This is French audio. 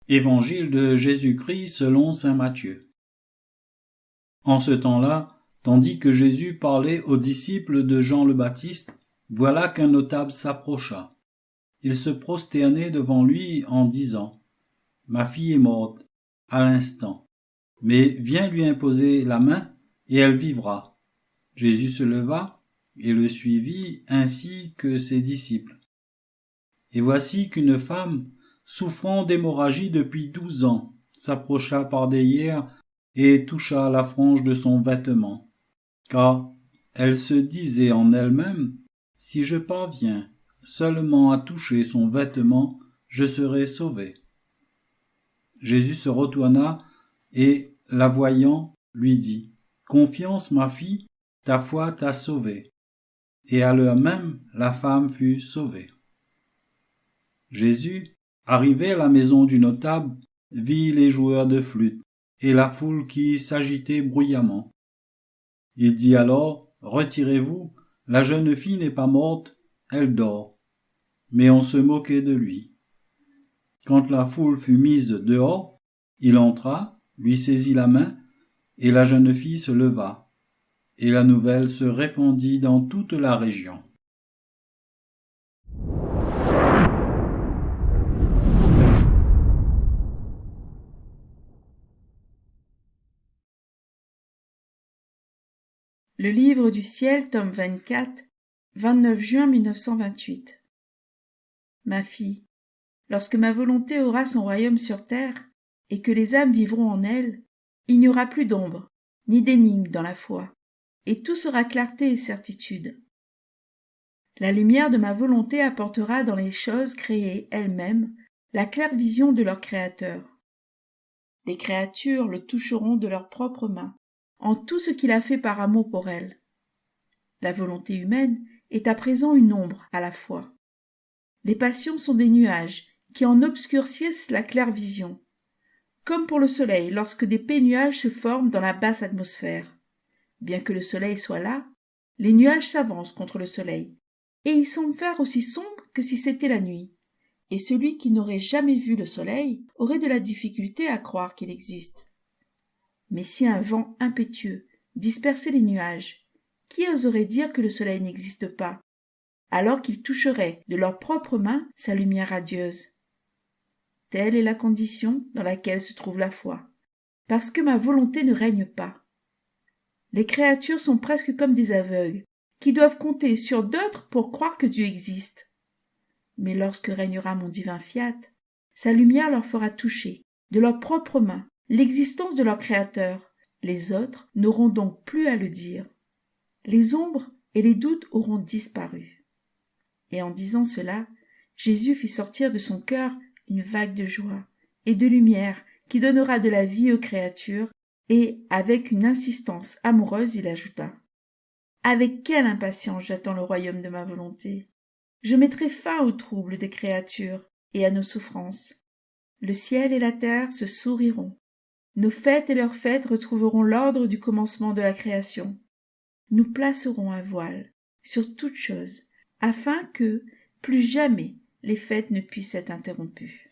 Évangile de Jésus-Christ selon saint Matthieu. En ce temps-là, tandis que Jésus parlait aux disciples de Jean le Baptiste, voilà qu'un notable s'approcha. Il se prosternait devant lui en disant : « Ma fille est morte à l'instant, mais viens lui imposer la main et elle vivra. » Jésus se leva et le suivit ainsi que ses disciples. Et voici qu'une femme, souffrant d'hémorragie depuis 12 ans, s'approcha par derrière et toucha la frange de son vêtement, car elle se disait en elle-même : « Si je parviens seulement à toucher son vêtement, je serai sauvée. » Jésus se retourna et, la voyant, lui dit : « Confiance, ma fille, ta foi t'a sauvée. » Et à l'heure même, la femme fut sauvée. Jésus, arrivé à la maison du notable, vit les joueurs de flûte et la foule qui s'agitait bruyamment. Il dit alors : « Retirez-vous, la jeune fille n'est pas morte, elle dort. » Mais on se moquait de lui. Quand la foule fut mise dehors, il entra, lui saisit la main, et la jeune fille se leva, et la nouvelle se répandit dans toute la région. Le livre du ciel, tome 24, 29 juin 1928. Ma fille, lorsque ma volonté aura son royaume sur terre, et que les âmes vivront en elle, il n'y aura plus d'ombre, ni d'énigme dans la foi, et tout sera clarté et certitude. La lumière de ma volonté apportera dans les choses créées elles-mêmes la claire vision de leur Créateur. Les créatures le toucheront de leurs propres mains, en tout ce qu'il a fait par amour pour elles. La volonté humaine est à présent une ombre à la fois. Les passions sont des nuages qui en obscurcissent la claire vision, comme pour le soleil lorsque des pénuages se forment dans la basse atmosphère. Bien que le soleil soit là, les nuages s'avancent contre le soleil, et ils semblent faire aussi sombre que si c'était la nuit. Et celui qui n'aurait jamais vu le soleil aurait de la difficulté à croire qu'il existe. Mais si un vent impétueux dispersait les nuages, qui oserait dire que le soleil n'existe pas, alors qu'ils toucheraient de leurs propres mains sa lumière radieuse ? Telle est la condition dans laquelle se trouve la foi, parce que ma volonté ne règne pas. Les créatures sont presque comme des aveugles, qui doivent compter sur d'autres pour croire que Dieu existe. Mais lorsque régnera mon divin fiat, sa lumière leur fera toucher, de leurs propres mains, l'existence de leur Créateur. Les autres n'auront donc plus à le dire. Les ombres et les doutes auront disparu. Et en disant cela, Jésus fit sortir de son cœur une vague de joie et de lumière qui donnera de la vie aux créatures, et, avec une insistance amoureuse, il ajouta : « Avec quelle impatience j'attends le royaume de ma volonté ! Je mettrai fin aux troubles des créatures et à nos souffrances. Le ciel et la terre se souriront. Nos fêtes et leurs fêtes retrouveront l'ordre du commencement de la création. Nous placerons un voile sur toute chose, afin que, plus jamais, les fêtes ne puissent être interrompues. »